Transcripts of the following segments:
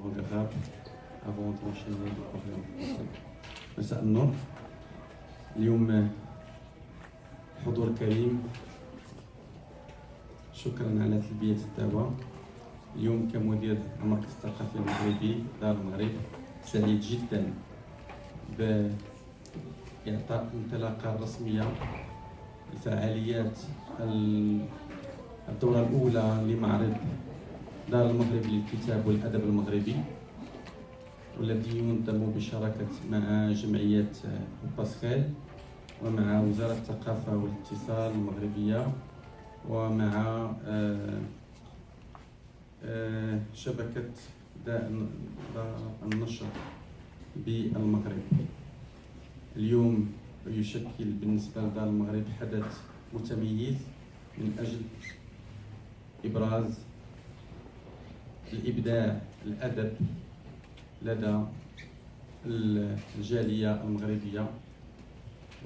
langue arabe avant d'enchaîner le parler en français. مساء النور. اليوم حضور كريم، شكرا على تلبية الدعوة. اليوم كمدير المركز الثقافي المغربي دار المغرب سعيد جدا بإعطاء انطلاقة رسمية لفعاليات الدورة الأولى لمعرض دار المغرب للكتاب والأدب المغربي، والذي ينظم بشراكة مع جمعية باسكال ومع وزارة الثقافة والاتصال المغربية ومع شبكة دار النشر بالمغرب. اليوم يشكل بالنسبة لدار المغرب حدث متميز من أجل إبراز الإبداع الأدب لدى الجالية المغربية،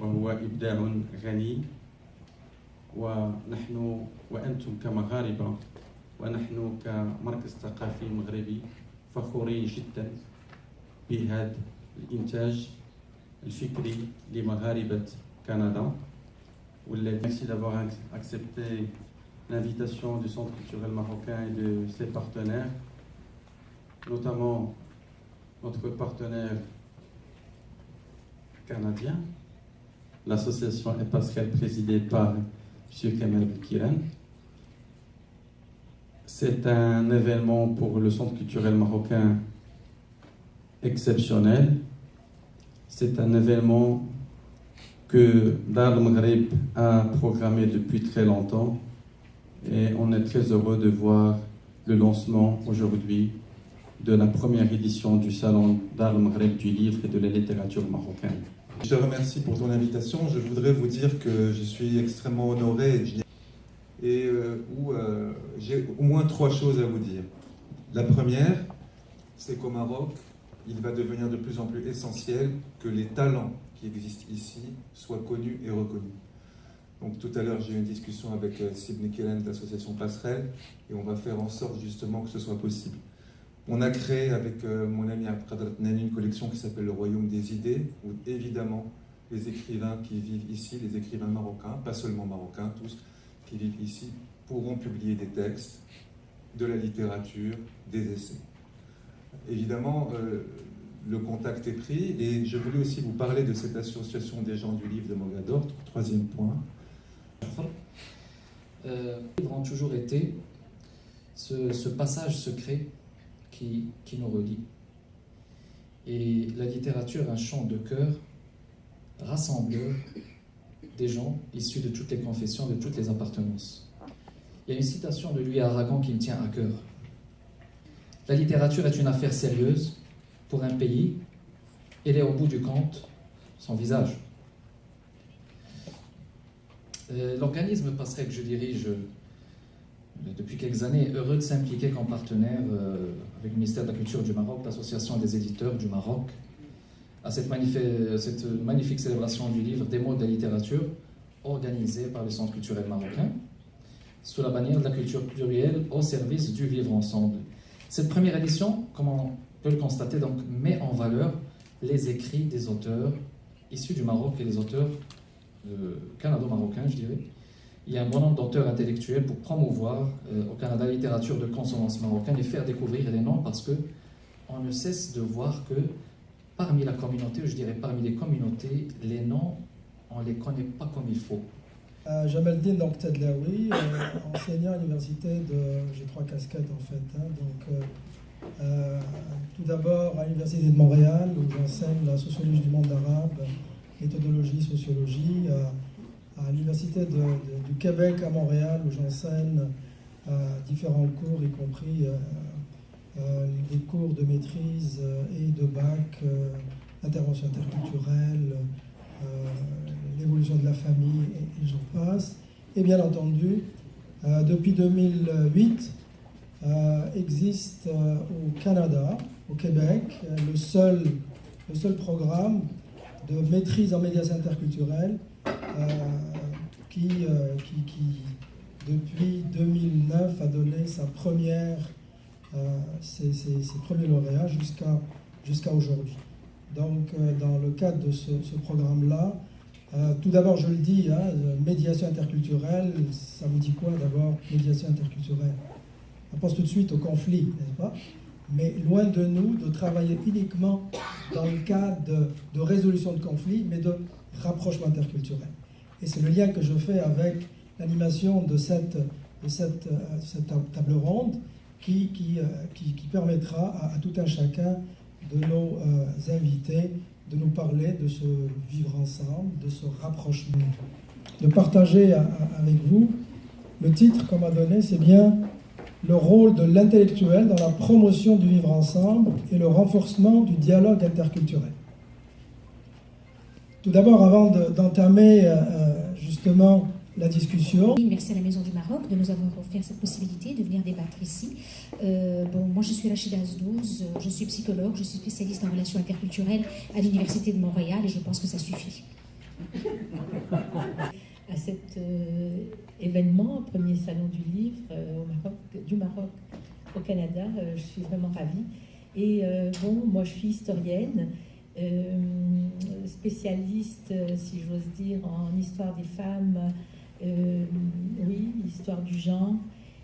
وهو إبداع غني، ونحن وأنتم كمغاربة ونحن كمركز ثقافي مغربي فخورين جدا بهذا الإنتاج الفكري لمغاربة كندا. Merci d'avoir accepté l'invitation du Centre culturel marocain et de ses partenaires, notamment notre partenaire canadien, l'association Pascal présidée par M. Kamal Kiran. C'est un événement pour le Centre culturel marocain exceptionnel. C'est un événement que Dar al-Maghrib a programmé depuis très longtemps, et on est très heureux de voir le lancement aujourd'hui de la première édition du salon Dar al-Maghrib du livre et de la littérature marocaine. Je te remercie pour ton invitation. Je voudrais vous dire que je suis extrêmement honoré et j'ai au moins 3 choses à vous dire. La première, c'est qu'au Maroc, il va devenir de plus en plus essentiel que les talents qui existent ici soient connus et reconnus. Donc tout à l'heure, j'ai eu une discussion avec Sibni Kelen de l'association Passerelle, et on va faire en sorte justement que ce soit possible. On a créé avec mon ami Abdelkader Tnani une collection qui s'appelle Le Royaume des idées, où évidemment les écrivains qui vivent ici, les écrivains marocains, pas seulement marocains, tous qui vivent ici, pourront publier des textes, de la littérature, des essais. Évidemment, le contact est pris, et je voulais aussi vous parler de cette association des gens du livre de Mogador, 3e point. Les livres ont toujours été ce passage secret qui nous relie. Et la littérature, un chant de cœur rassembleur des gens issus de toutes les confessions, de toutes les appartenances. Il y a une citation de Louis Aragon qui me tient à cœur. La littérature est une affaire sérieuse pour un pays, elle est au bout du compte son visage. L'organisme Passerelle que je dirige depuis quelques années est heureux de s'impliquer comme partenaire avec le ministère de la Culture du Maroc, l'association des éditeurs du Maroc, à cette magnifique célébration du livre Des mots de la littérature, organisée par le Centre culturel marocain, sous la bannière de la culture plurielle au service du vivre ensemble. Cette première édition, comme on peut le constater, donc, met en valeur les écrits des auteurs issus du Maroc et les auteurs canado-marocains, je dirais. Il y a un bon nombre d'auteurs intellectuels pour promouvoir au Canada la littérature de consonance marocaine et faire découvrir les noms, parce que on ne cesse de voir que parmi la communauté, je dirais parmi les communautés, les noms, on ne les connaît pas comme il faut. Jamaldine donc Tadlaoui, enseignant à l'université j'ai 3 casquettes en fait. Tout d'abord à l'université de Montréal, où j'enseigne la sociologie du monde arabe, méthodologie, sociologie. À l'université du Québec à Montréal, où j'enseigne différents cours, y compris des cours de maîtrise et de bac, intervention interculturelle, l'évolution de la famille, et j'en passe. Et bien entendu, depuis 2008, existe au Canada, au Québec, le seul programme de maîtrise en médiation interculturelle qui depuis 2009, a donné sa première ces premiers lauréats jusqu'à aujourd'hui. Donc, dans le cadre de ce programme-là, tout d'abord, je le dis, médiation interculturelle, ça vous dit quoi d'abord, médiation interculturelle? On pense tout de suite au conflit, n'est-ce pas? Mais loin de nous de travailler uniquement dans le cadre de résolution de conflits, mais de rapprochement interculturel. Et c'est le lien que je fais avec l'animation de cette table ronde qui permettra à tout un chacun de nos invités de nous parler de ce vivre ensemble, de ce rapprochement, de partager avec vous. Le titre qu'on m'a donné, c'est bien le rôle de l'intellectuel dans la promotion du vivre ensemble et le renforcement du dialogue interculturel. Tout d'abord, avant d'entamer justement la discussion. Merci à la Maison du Maroc de nous avoir offert cette possibilité de venir débattre ici. Moi je suis Rachida Azdouz, je suis psychologue, je suis spécialiste en relations interculturelles à l'Université de Montréal et je pense que ça suffit. À cet événement, premier salon du livre du Maroc au Canada, je suis vraiment ravie. Et moi je suis historienne, spécialiste, si j'ose dire, en histoire des femmes, histoire du genre,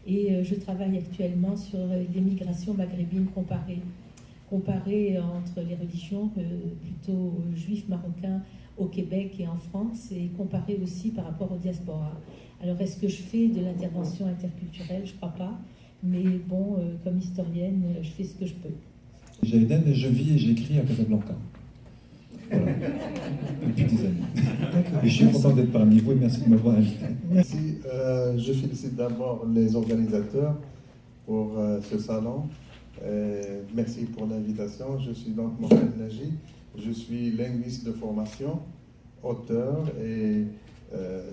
et je travaille actuellement sur des migrations maghrébines comparées entre les religions, plutôt juifs marocains au Québec et en France, et comparées aussi par rapport aux diasporas. Alors est-ce que je fais de l'intervention interculturelle? Je ne crois pas, mais bon, comme historienne, je fais ce que je peux. Jaïden, je vis et j'écris à Casablanca. Voilà. Depuis des années. Et je suis content d'être parmi vous et merci de m'avoir invité. Merci. Je félicite d'abord les organisateurs pour ce salon. Merci pour l'invitation. Je suis donc Mohamed Naji. Je suis linguiste de formation, auteur et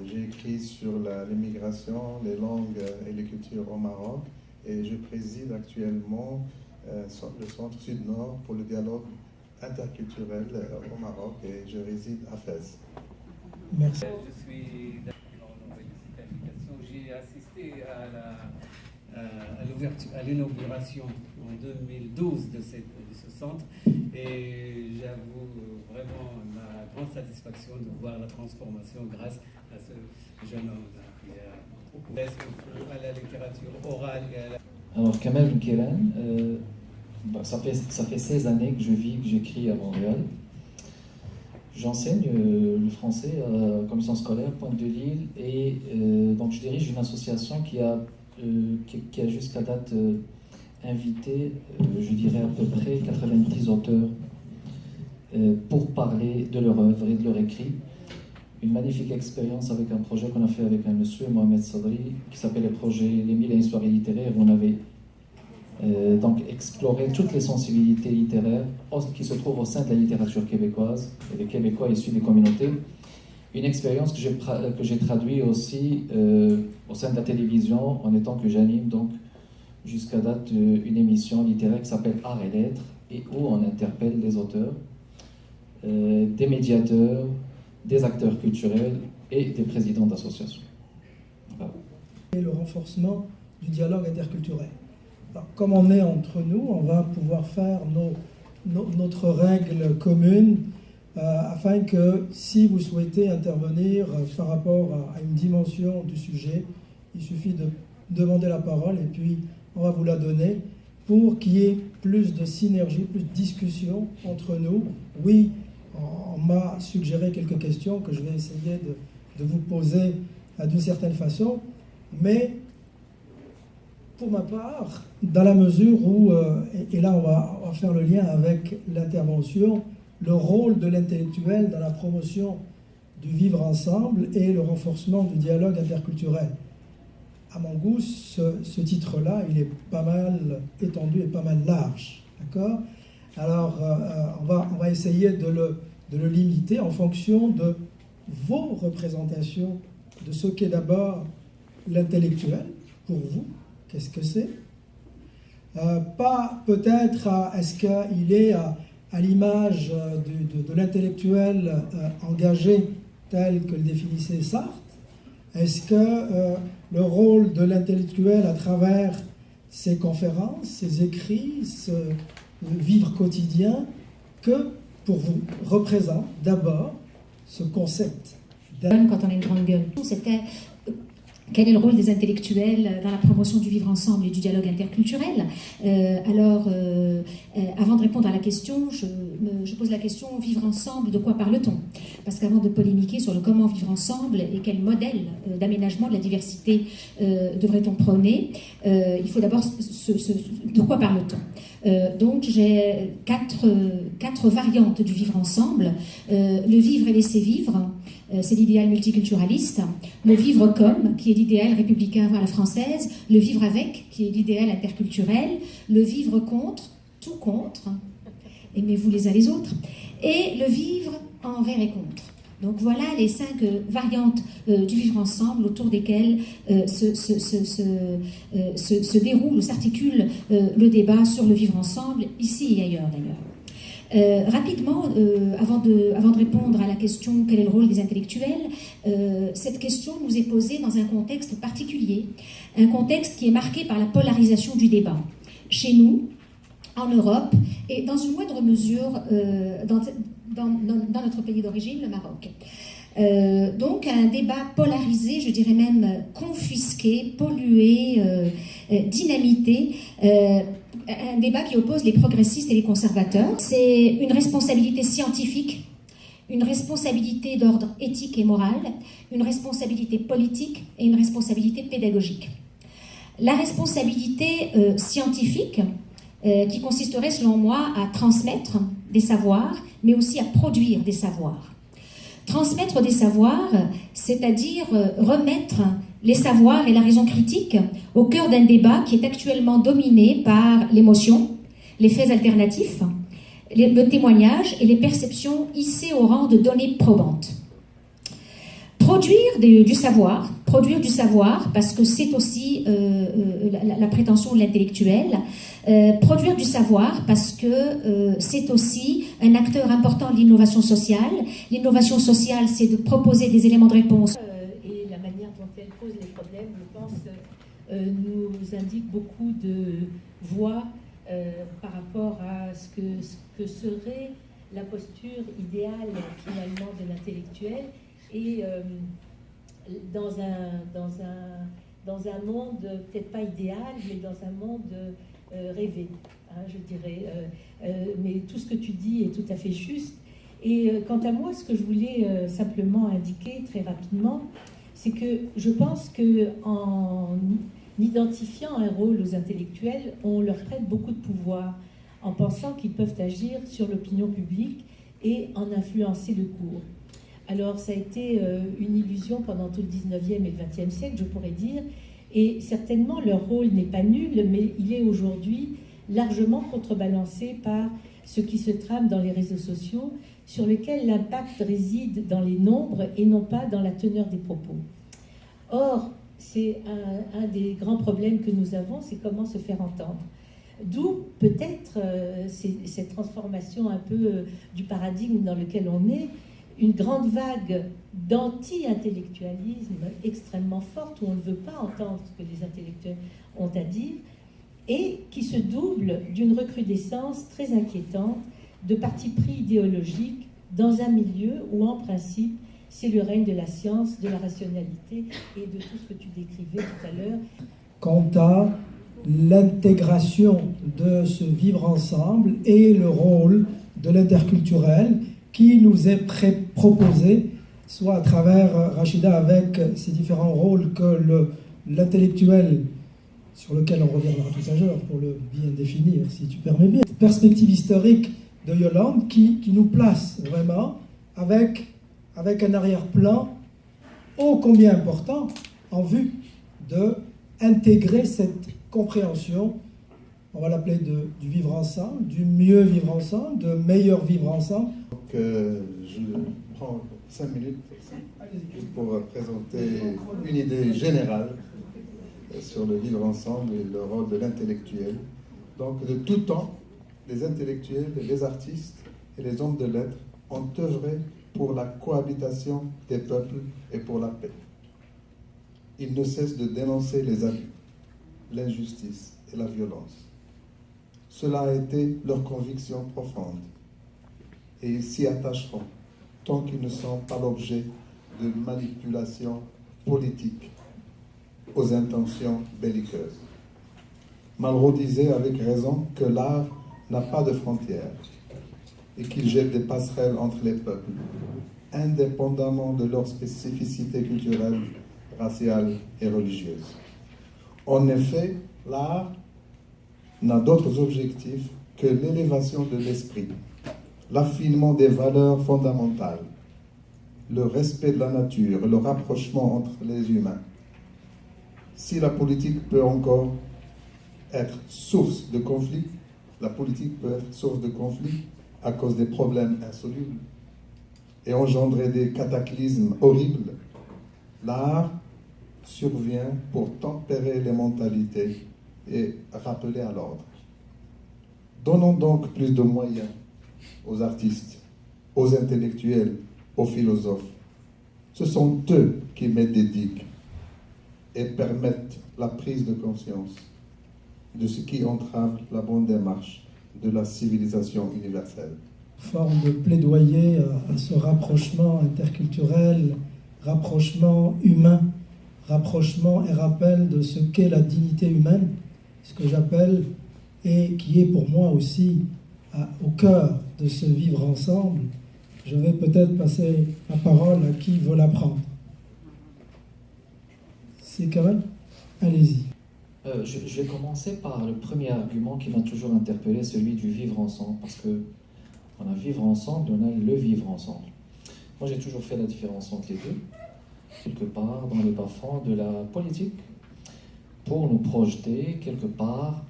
j'ai écrit sur l'immigration, les langues et les cultures au Maroc. Et je préside actuellement le Centre Sud-Nord pour le dialogue interculturel au Maroc et je réside à Fès. Merci. Je suis d'accord avec cette invitation. J'ai assisté à l'inauguration en 2012 de ce centre et j'avoue vraiment ma grande satisfaction de voir la transformation grâce à ce jeune homme qui a à la littérature orale et à la... Alors, Kamel Mkelen, ça fait 16 années que je vis, que j'écris à Montréal. J'enseigne le français à la commission scolaire Pointe de Lille et donc je dirige une association qui a jusqu'à date invité, je dirais à peu près 90 auteurs pour parler de leur œuvre et de leur écrit. Une magnifique expérience avec un projet qu'on a fait avec un monsieur, Mohamed Sadri, qui s'appelle le projet Les 1000 et une soirées littéraires. On avait donc exploré toutes les sensibilités littéraires qui se trouvent au sein de la littérature québécoise et des Québécois issus des communautés. Une expérience que j'ai traduite aussi au sein de la télévision en étant que j'anime donc jusqu'à date une émission littéraire qui s'appelle Art et Lettres et où on interpelle des auteurs, des médiateurs, des acteurs culturels et des présidents d'associations. Voilà. Et le renforcement du dialogue interculturel. Alors, comme on est entre nous, on va pouvoir faire notre règle commune afin que si vous souhaitez intervenir par rapport à une dimension du sujet, il suffit de demander la parole et puis on va vous la donner pour qu'il y ait plus de synergie, plus de discussion entre nous. Oui, on m'a suggéré quelques questions que je vais essayer de vous poser d'une certaine façon, mais pour ma part, dans la mesure où, et là on va faire le lien avec l'intervention, le rôle de l'intellectuel dans la promotion du vivre ensemble et le renforcement du dialogue interculturel. À mon goût, ce titre-là, il est pas mal étendu et pas mal large. D'accord ? Alors, on va essayer de le limiter en fonction de vos représentations de ce qu'est d'abord l'intellectuel pour vous. Qu'est-ce que c'est ? Pas peut-être est-ce qu'il est à l'image de l'intellectuel engagé tel que le définissait Sartre ? Est-ce que le rôle de l'intellectuel à travers ces conférences, ces écrits, ce vivre quotidien que pour vous représente d'abord ce concept. Quand on a une grande gueule, c'était quel est le rôle des intellectuels dans la promotion du vivre ensemble et du dialogue interculturel. Avant de répondre à la question, je pose la question, vivre ensemble, de quoi parle-t-on? Parce qu'avant de polémiquer sur le comment vivre ensemble et quel modèle d'aménagement de la diversité devrait-on prôner, il faut d'abord de quoi parle-t-on? Donc j'ai quatre variantes du vivre ensemble. Le vivre et laisser vivre, c'est l'idéal multiculturaliste. Le vivre comme, qui est l'idéal républicain à la française. Le vivre avec, qui est l'idéal interculturel. Le vivre contre, tout contre. Aimez-vous les uns les autres. Et le vivre envers et contre. Donc voilà les 5 variantes du vivre ensemble autour desquelles se déroule ou s'articule le débat sur le vivre ensemble, ici et ailleurs d'ailleurs. Rapidement, avant de répondre à la question quel est le rôle des intellectuels, cette question nous est posée dans un contexte particulier, un contexte qui est marqué par la polarisation du débat. Chez nous, en Europe, et dans une moindre mesure dans notre pays d'origine, le Maroc. Donc un débat polarisé, je dirais même confisqué, pollué, dynamité, un débat qui oppose les progressistes et les conservateurs. C'est une responsabilité scientifique, une responsabilité d'ordre éthique et moral, une responsabilité politique et une responsabilité pédagogique. La responsabilité scientifique, qui consisterait selon moi à transmettre des savoirs, mais aussi à produire des savoirs. Transmettre des savoirs, c'est-à-dire remettre les savoirs et la raison critique au cœur d'un débat qui est actuellement dominé par l'émotion, les faits alternatifs, le témoignage et les perceptions hissées au rang de données probantes. Produire du savoir, parce que c'est aussi la prétention de l'intellectuel, produire du savoir parce que c'est aussi un acteur important de l'innovation sociale. L'innovation sociale, c'est de proposer des éléments de réponse. Et la manière dont elle pose les problèmes, je pense, nous indique beaucoup de voix par rapport à ce que serait la posture idéale finalement de l'intellectuel. Et dans un monde peut-être pas idéal, mais dans un monde rêvé, hein, je dirais. Mais tout ce que tu dis est tout à fait juste. Et quant à moi, ce que je voulais simplement indiquer très rapidement, c'est que je pense qu'en identifiant un rôle aux intellectuels, on leur prête beaucoup de pouvoir en pensant qu'ils peuvent agir sur l'opinion publique et en influencer le cours. Alors, ça a été une illusion pendant tout le 19e et le 20e siècle, je pourrais dire, et certainement leur rôle n'est pas nul, mais il est aujourd'hui largement contrebalancé par ce qui se trame dans les réseaux sociaux, sur lesquels l'impact réside dans les nombres et non pas dans la teneur des propos. Or, c'est un des grands problèmes que nous avons, c'est comment se faire entendre. D'où peut-être cette transformation un peu du paradigme dans lequel on est, une grande vague d'anti-intellectualisme extrêmement forte, où on ne veut pas entendre ce que les intellectuels ont à dire, et qui se double d'une recrudescence très inquiétante de partis pris idéologiques dans un milieu où, en principe, c'est le règne de la science, de la rationalité et de tout ce que tu décrivais tout à l'heure. Quant à l'intégration de ce vivre ensemble et le rôle de l'interculturel qui nous est proposé, soit à travers Rachida avec ses différents rôles que l'intellectuel, sur lequel on reviendra tout à l'heure pour le bien définir, si tu permets bien. Perspective historique de Yolande qui nous place vraiment avec un arrière-plan ô combien important en vue d'intégrer cette compréhension, on va l'appeler du vivre ensemble, du mieux vivre ensemble, de meilleur vivre ensemble. Donc, je prends 5 minutes pour présenter une idée générale sur le vivre ensemble et le rôle de l'intellectuel. Donc, de tout temps, les intellectuels, les artistes et les hommes de lettres ont œuvré pour la cohabitation des peuples et pour la paix. Ils ne cessent de dénoncer les abus, l'injustice et la violence. Cela a été leur conviction profonde et ils s'y attacheront tant qu'ils ne sont pas l'objet de manipulations politiques aux intentions belliqueuses. Malraux disait avec raison que l'art n'a pas de frontières et qu'il jette des passerelles entre les peuples, indépendamment de leurs spécificités culturelles, raciales et religieuses. En effet, l'art n'a d'autres objectifs que l'élévation de l'esprit, l'affinement des valeurs fondamentales, le respect de la nature, le rapprochement entre les humains. Si la politique peut encore être source de conflits, la politique peut être source de conflits à cause des problèmes insolubles et engendrer des cataclysmes horribles. L'art survient pour tempérer les mentalités et rappeler à l'ordre. Donnons donc plus de moyens aux artistes, aux intellectuels, aux philosophes. Ce sont eux qui mettent des digues et permettent la prise de conscience de ce qui entrave la bonne démarche de la civilisation universelle. Forme de plaidoyer à ce rapprochement interculturel, rapprochement humain, rapprochement et rappel de ce qu'est la dignité humaine, ce que j'appelle, et qui est pour moi aussi au cœur de ce vivre ensemble. Je vais peut-être passer la parole à qui veut la prendre. C'est Carole ? Allez-y. Je vais commencer par le premier argument qui m'a toujours interpellé, celui du vivre ensemble, parce que on a vivre ensemble, on a le vivre ensemble. Moi, j'ai toujours fait la différence entre les deux, quelque part dans les bas-fonds de la politique, pour nous projeter quelque part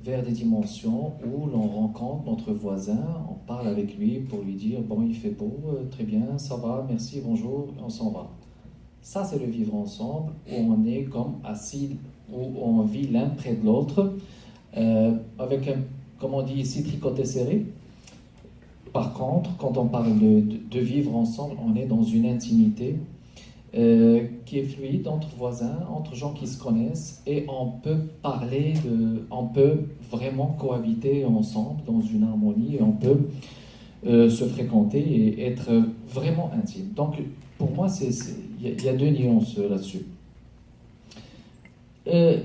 vers des dimensions où l'on rencontre notre voisin, on parle avec lui pour lui dire « bon, il fait beau, très bien, ça va, merci, bonjour, on s'en va ». Ça, c'est le vivre ensemble, où on est comme assis, où on vit l'un près de l'autre, avec un, comme on dit ici, tricoté serré. Par contre, quand on parle de vivre ensemble, on est dans une intimité qui est fluide entre voisins, entre gens qui se connaissent, et on peut parler, on peut vraiment cohabiter ensemble dans une harmonie, et on peut se fréquenter et être vraiment intime. Donc, pour moi, il y a deux nuances là-dessus.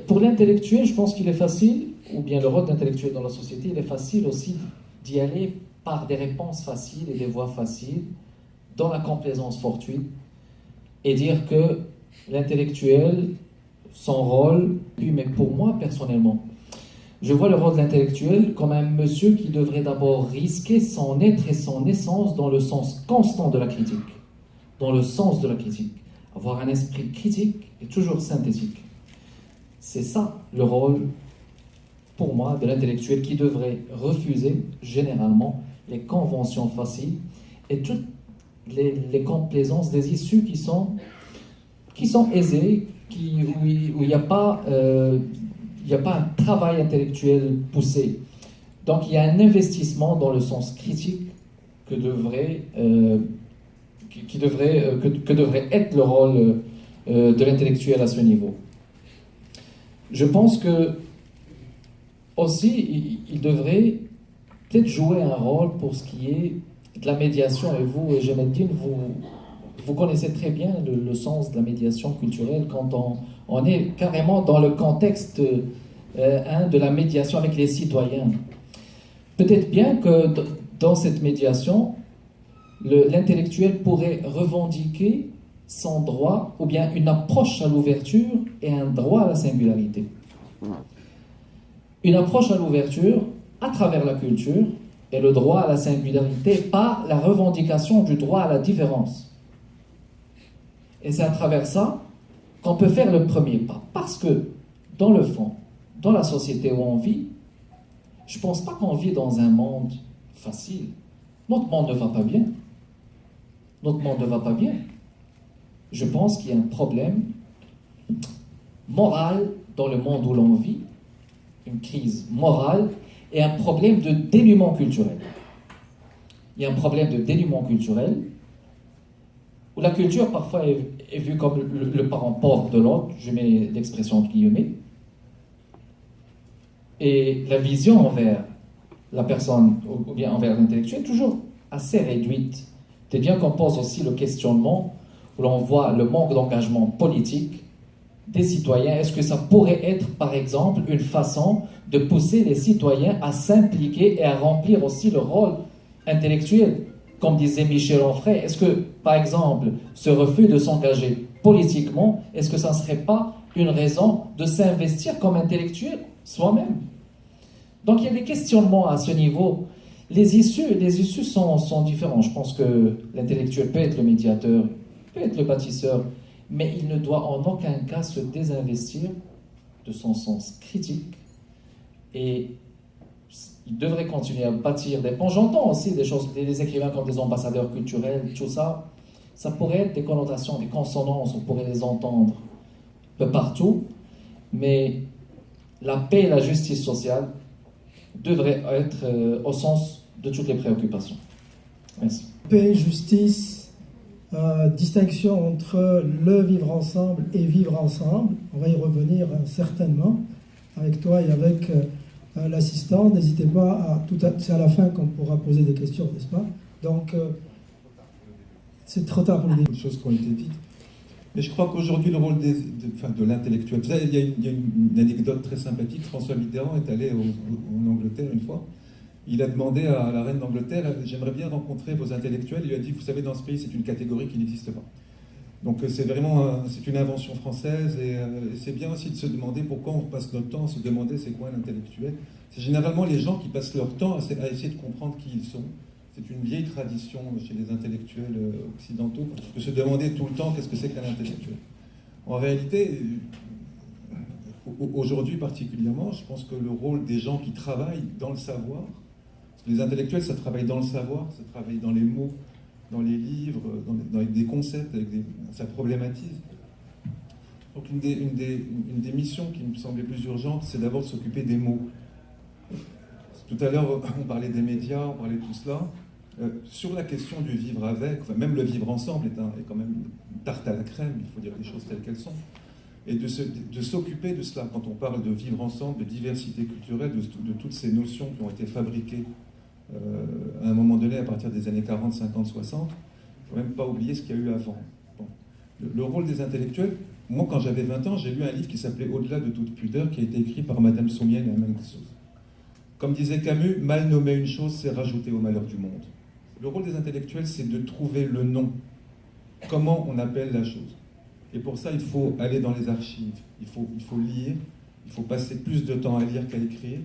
Pour l'intellectuel, je pense qu'il est facile, ou bien le rôle d'intellectuel dans la société, il est facile aussi d'y aller par des réponses faciles et des voies faciles, dans la complaisance fortuite, et dire que l'intellectuel, son rôle, lui, mais pour moi personnellement, je vois le rôle de l'intellectuel comme un monsieur qui devrait d'abord risquer son être et son essence dans le sens constant de la critique, dans le sens de la critique, avoir un esprit critique et toujours synthétique. C'est ça le rôle, pour moi, de l'intellectuel qui devrait refuser généralement les conventions faciles et toutes les complaisances des issues qui sont aisées, où il n'y a pas un travail intellectuel poussé. Donc il y a un investissement dans le sens critique que devrait être le rôle de l'intellectuel à ce niveau. Je pense que aussi il devrait peut-être jouer un rôle pour ce qui est de la médiation. Et vous, Jeannettine, vous connaissez très bien le sens de la médiation culturelle quand on est carrément dans le contexte de la médiation avec les citoyens. Peut-être bien que dans cette médiation, l'intellectuel pourrait revendiquer son droit ou bien une approche à l'ouverture et un droit à la singularité. Une approche à l'ouverture à travers la culture et le droit à la singularité par la revendication du droit à la différence. Et c'est à travers ça qu'on peut faire le premier pas. Parce que, dans le fond, dans la société où on vit, je ne pense pas qu'on vit dans un monde facile. Notre monde ne va pas bien. Notre monde ne va pas bien. Je pense qu'il y a un problème moral dans le monde où l'on vit, une crise morale et un problème de dénuement culturel. Il y a un problème de dénuement culturel où la culture parfois est vue comme le parent pauvre de l'autre, je mets l'expression entre guillemets, Et la vision envers la personne, ou bien envers l'intellectuel, est toujours assez réduite. C'est bien qu'on pose aussi le questionnement, où l'on voit le manque d'engagement politique des citoyens. Est-ce que ça pourrait être, par exemple, une façon de pousser les citoyens à s'impliquer et à remplir aussi le rôle intellectuel? Comme disait Michel Onfray, est-ce que, par exemple, ce refus de s'engager politiquement, est-ce que ça ne serait pas une raison de s'investir comme intellectuel soi-même? Donc il y a des questionnements à ce niveau. Les issues sont différentes. Je pense que l'intellectuel peut être le médiateur, peut être le bâtisseur, mais il ne doit en aucun cas se désinvestir de son sens critique. Et il devrait continuer à bâtir des ponts. J'entends aussi des choses, des écrivains comme des ambassadeurs culturels, tout ça. Ça pourrait être des connotations, des consonances, on pourrait les entendre de partout, mais la paix et la justice sociale devraient être au sens de toutes les préoccupations. Merci. Paix, justice, distinction entre le vivre ensemble et vivre ensemble. On va y revenir certainement avec toi et avec l'assistant. N'hésitez pas c'est à la fin qu'on pourra poser des questions, n'est-ce pas? Donc, c'est trop tard pour le début. Des choses qui ont été dites. Mais je crois qu'aujourd'hui, le rôle de l'intellectuel... Il y a une anecdote très sympathique. François Mitterrand est allé en Angleterre une fois. Il a demandé à la reine d'Angleterre, j'aimerais bien rencontrer vos intellectuels. Il lui a dit, vous savez, dans ce pays, c'est une catégorie qui n'existe pas. Donc c'est vraiment c'est une invention française. Et c'est bien aussi de se demander pourquoi on passe notre temps à se demander c'est quoi un intellectuel. C'est généralement les gens qui passent leur temps à essayer de comprendre qui ils sont. C'est une vieille tradition chez les intellectuels occidentaux de se demander tout le temps qu'est-ce que c'est qu'un intellectuel. En réalité, aujourd'hui particulièrement, je pense que le rôle des gens qui travaillent dans le savoir, parce que les intellectuels, ça travaille dans le savoir, ça travaille dans les mots, dans les livres, dans des concepts, ça problématise. Donc une des missions qui me semblait plus urgente, c'est d'abord de s'occuper des mots. Tout à l'heure, on parlait des médias, on parlait de tout cela. Sur la question du vivre avec, enfin, même le vivre ensemble est quand même une tarte à la crème, il faut dire les choses telles qu'elles sont. Et de s'occuper de cela, quand on parle de vivre ensemble, de diversité culturelle, de toutes ces notions qui ont été fabriquées à un moment donné, à partir des années 40, 50, 60, il ne faut même pas oublier ce qu'il y a eu avant. Bon. Le rôle des intellectuels, moi quand j'avais 20 ans, j'ai lu un livre qui s'appelait Au-delà de toute pudeur, qui a été écrit par Madame Sommiel et Aman Ksouz. Comme disait Camus, mal nommer une chose, c'est rajouter au malheur du monde. Le rôle des intellectuels, c'est de trouver le nom. Comment on appelle la chose. Et pour ça, il faut aller dans les archives, il faut lire, il faut passer plus de temps à lire qu'à écrire.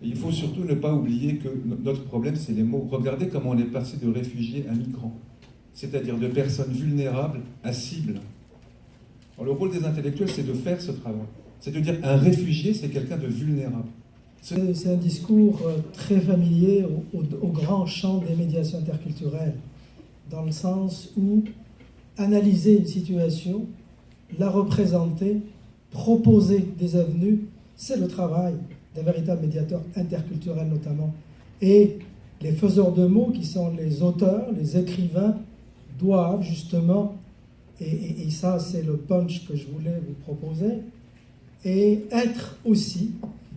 Et il faut surtout ne pas oublier que notre problème, c'est les mots. Regardez comment on est passé de réfugiés à migrants, c'est-à-dire de personnes vulnérables à cible. Alors, le rôle des intellectuels, c'est de faire ce travail. C'est de dire un réfugié, c'est quelqu'un de vulnérable. C'est un discours très familier au grand champ des médiations interculturelles, dans le sens où analyser une situation, la représenter, proposer des avenues, c'est le travail d'un véritable médiateur interculturel notamment. Et les faiseurs de mots, qui sont les auteurs, les écrivains, doivent justement, et ça c'est le punch que je voulais vous proposer, et être aussi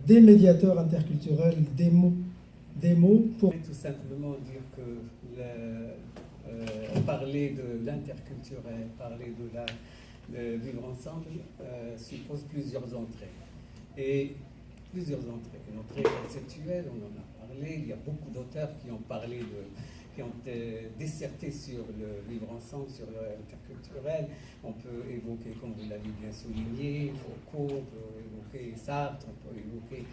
des médiateurs interculturels, des mots pour... Tout simplement dire que parler de l'interculturel, parler de vivre ensemble suppose plusieurs entrées. Et plusieurs entrées. Une entrée conceptuelle, on en a parlé, il y a beaucoup d'auteurs qui ont parlé qui ont disserté sur le vivre ensemble, sur l'interculturel. On peut évoquer, comme vous l'avez bien souligné, Foucault, on peut évoquer Sartre, on peut évoquer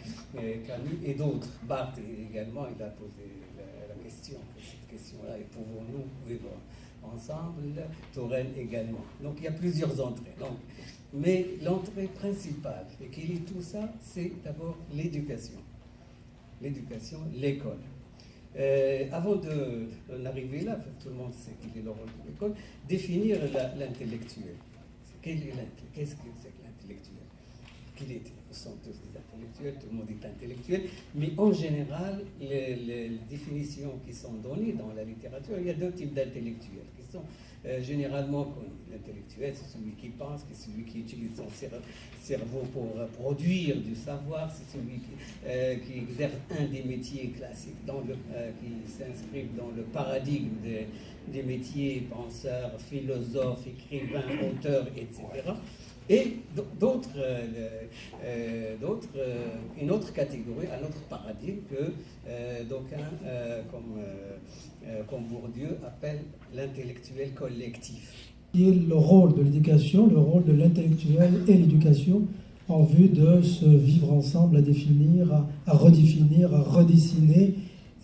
Camus et d'autres. Barthes également, il a posé la question, cette question-là, et pouvons-nous vivre ensemble? Touraine également. Donc il y a plusieurs entrées. Donc, mais l'entrée principale, et qui lie tout ça, c'est d'abord l'éducation. L'éducation, l'école. Avant d'en arriver là, tout le monde sait qu'il est le rôle de l'école, définir l'intellectuel. Qu'est-ce que c'est que l'intellectuel? Qu'il était. sont tous des intellectuels, tout le monde est intellectuel, mais en général, les définitions qui sont données dans la littérature, il y a deux types d'intellectuels qui sont généralement connus. L'intellectuel, c'est celui qui pense, c'est celui qui utilise son cerveau pour produire du savoir, c'est celui qui exerce un des métiers classiques, qui s'inscrivent dans le paradigme des métiers, penseurs, philosophes, écrivains, auteurs, etc. Et une autre catégorie, un autre paradigme que d'aucuns, comme Bourdieu, appelle l'intellectuel collectif. Qui est le rôle de l'éducation, le rôle de l'intellectuel et l'éducation en vue de se vivre ensemble, à définir, à redéfinir, à redessiner.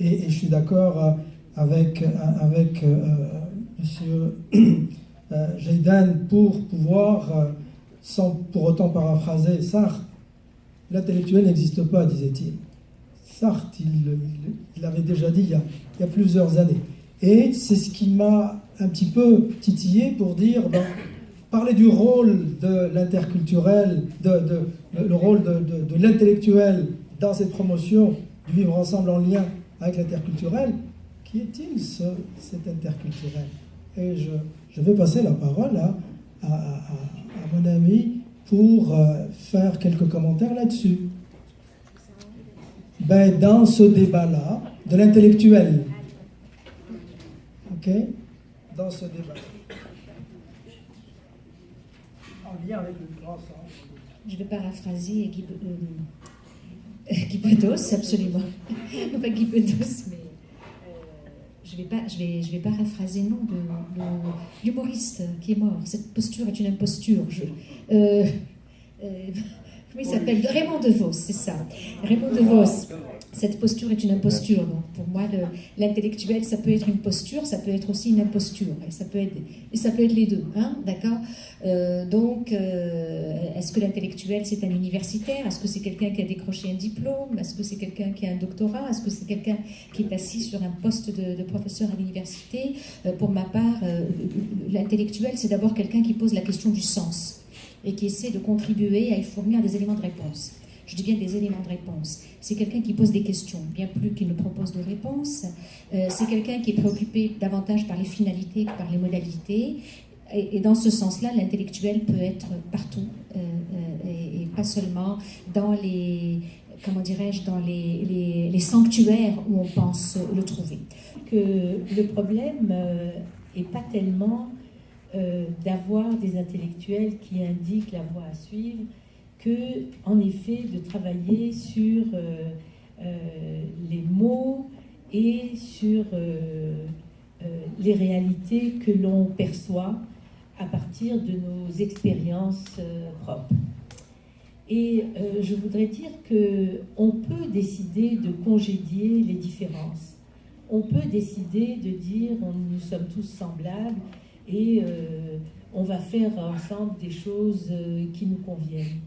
Et je suis d'accord avec M. Jaidan pour pouvoir, sans pour autant paraphraser Sartre, l'intellectuel n'existe pas, disait-il. Sartre, il l'avait déjà dit il y a plusieurs années. Et c'est ce qui m'a un petit peu titillé pour dire, parler du rôle de l'interculturel, le rôle de l'intellectuel dans cette promotion du vivre ensemble en lien avec l'interculturel. Qui est-il cet interculturel? Et je vais passer la parole à mon ami pour faire quelques commentaires là-dessus. Dans ce débat-là, de l'intellectuel, ok, dans ce débat, en lien avec le grand sens. Je vais paraphraser Guy Bedos, absolument. Non pas Guy Bedos, mais je vais paraphraser non de l'humoriste qui est mort. Cette posture est une imposture. Comment il s'appelle? Raymond DeVos, c'est ça. Raymond DeVos. Cette posture est une imposture. Donc pour moi, l'intellectuel, ça peut être une posture, ça peut être aussi une imposture. Et ça peut être les deux. Hein, d'accord. Est-ce que l'intellectuel, c'est un universitaire? Est-ce que c'est quelqu'un qui a décroché un diplôme? Est-ce que c'est quelqu'un qui a un doctorat? Est-ce que c'est quelqu'un qui est assis sur un poste de professeur à l'université? Pour ma part, l'intellectuel, c'est d'abord quelqu'un qui pose la question du sens et qui essaie de contribuer à y fournir des éléments de réponse. Je dis bien des éléments de réponse. C'est quelqu'un qui pose des questions, bien plus qu'il ne propose de réponses. C'est quelqu'un qui est préoccupé davantage par les finalités que par les modalités. Et dans ce sens-là, l'intellectuel peut être partout, et pas seulement dans les sanctuaires où on pense le trouver. Que le problème n'est pas tellement d'avoir des intellectuels qui indiquent la voie à suivre, que, en effet, de travailler sur les mots et sur les réalités que l'on perçoit à partir de nos expériences propres. Et je voudrais dire qu'on peut décider de congédier les différences. On peut décider de dire nous sommes tous semblables et on va faire ensemble des choses qui nous conviennent.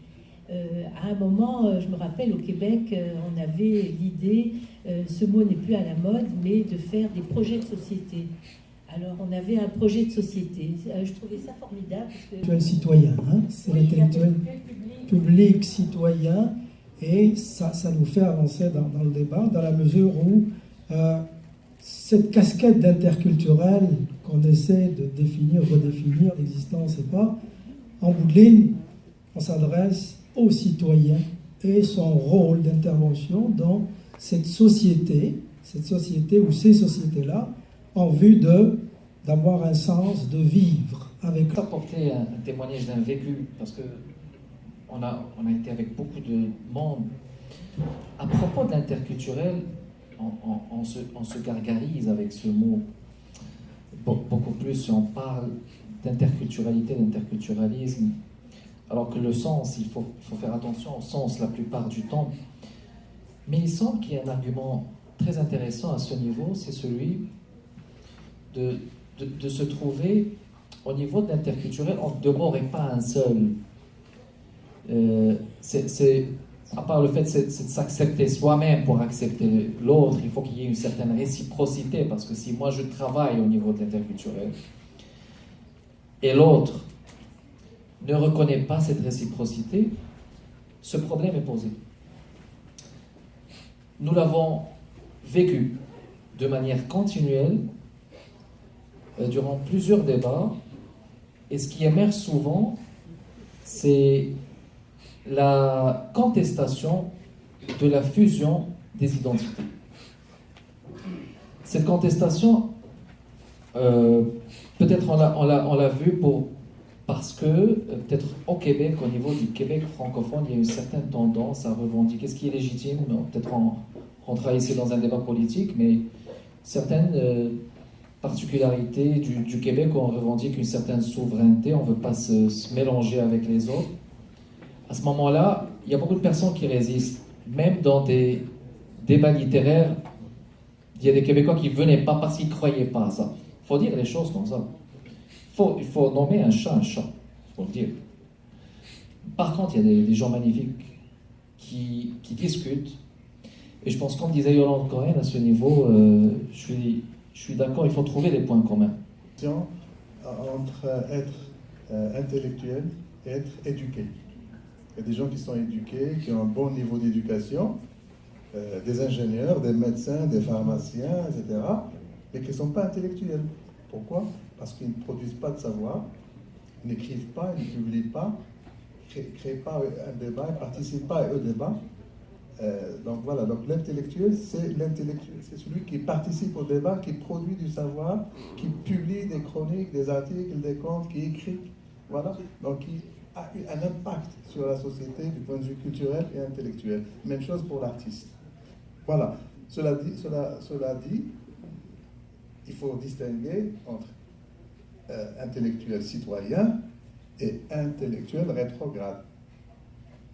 À un moment, je me rappelle, au Québec, on avait l'idée, ce mot n'est plus à la mode, mais de faire des projets de société. Alors, on avait un projet de société. Je trouvais ça formidable. L'intellectuel citoyen, hein, c'est l'intellectuel public citoyen, et ça nous fait avancer dans le débat, dans la mesure où cette casquette d'interculturel qu'on essaie de définir, redéfinir, l'existence et pas, en bout de ligne, on s'adresse aux citoyens et son rôle d'intervention dans cette société ou ces sociétés-là, en vue d'avoir un sens, de vivre avec... Apporter un témoignage d'un vécu, parce que on a été avec beaucoup de monde. À propos de l'interculturel, on se gargarise avec ce mot. Beaucoup plus si on parle d'interculturalité, d'interculturalisme, alors que le sens, il faut faire attention au sens la plupart du temps. Mais il semble qu'il y ait un argument très intéressant à ce niveau, c'est celui de se trouver au niveau de l'interculturel. On ne demeurait pas un seul. À part le fait c'est de s'accepter soi-même pour accepter l'autre, il faut qu'il y ait une certaine réciprocité, parce que si moi je travaille au niveau de l'interculturel et l'autre ne reconnaît pas cette réciprocité, ce problème est posé. Nous l'avons vécu de manière continuelle durant plusieurs débats, et ce qui émerge souvent, c'est la contestation de la fusion des identités. Cette contestation, peut-être on l'a vu parce que, peut-être au Québec, au niveau du Québec francophone, il y a une certaine tendance à revendiquer ce qui est légitime. Peut-être on rentrera ici dans un débat politique, mais certaines particularités du Québec où on revendique une certaine souveraineté, on ne veut pas se mélanger avec les autres. À ce moment-là, il y a beaucoup de personnes qui résistent. Même dans des débats littéraires, il y a des Québécois qui ne venaient pas parce qu'ils ne croyaient pas à ça. Il faut dire les choses comme ça. Il faut nommer un chat, il faut le dire. Par contre, il y a des gens magnifiques qui discutent. Et je pense, comme disait Yolande Cohen, à ce niveau, je suis d'accord, il faut trouver des points communs. Entre être intellectuel et être éduqué. Il y a des gens qui sont éduqués, qui ont un bon niveau d'éducation, des ingénieurs, des médecins, des pharmaciens, etc., mais qui ne sont pas intellectuels. Pourquoi? Parce qu'ils ne produisent pas de savoir, ils n'écrivent pas, ils ne publient pas, ne créent pas un débat, ne participent pas au débat. Donc voilà, donc l'intellectuel, c'est celui qui participe au débat, qui produit du savoir, qui publie des chroniques, des articles, des contes, qui écrit. Voilà, donc qui a eu un impact sur la société du point de vue culturel et intellectuel. Même chose pour l'artiste. Voilà, cela dit, il faut distinguer entre intellectuel citoyen et intellectuel rétrograde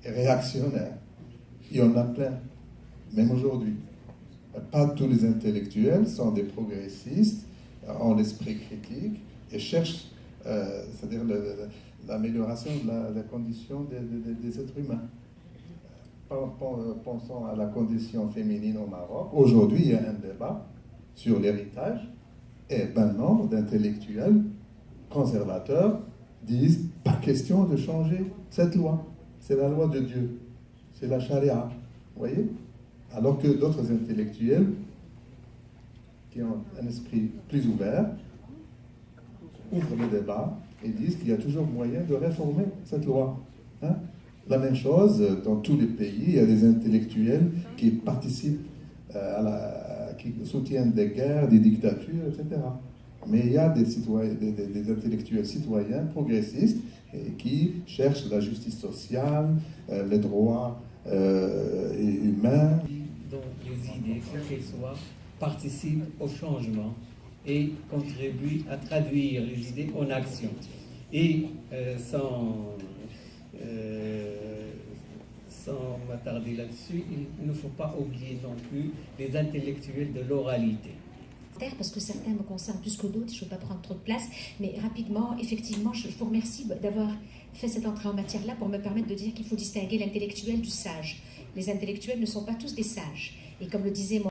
et réactionnaire. Il y en a plein, même aujourd'hui. Pas tous les intellectuels sont des progressistes, ont l'esprit critique et cherchent, c'est-à-dire l'amélioration de la condition des êtres humains. Pensons à la condition féminine au Maroc. Aujourd'hui, il y a un débat sur l'héritage et bon nombre d'intellectuels conservateurs disent « pas question de changer cette loi, c'est la loi de Dieu, c'est la charia ». Vous voyez? Alors que d'autres intellectuels qui ont un esprit plus ouvert ouvrent le débat et disent qu'il y a toujours moyen de réformer cette loi. Hein? La même chose dans tous les pays, il y a des intellectuels qui participent qui soutiennent des guerres, des dictatures, etc. Mais il y a des intellectuels citoyens progressistes qui cherchent la justice sociale, les droits humains. Dont les idées, quelles qu'elles soient, participent au changement et contribuent à traduire les idées en action. Et sans m'attarder là-dessus, il ne faut pas oublier non plus les intellectuels de l'oralité. Parce que certains me concernent plus que d'autres, je ne veux pas prendre trop de place, mais rapidement, effectivement, je vous remercie d'avoir fait cette entrée en matière-là pour me permettre de dire qu'il faut distinguer l'intellectuel du sage. Les intellectuels ne sont pas tous des sages. Et comme le disait mon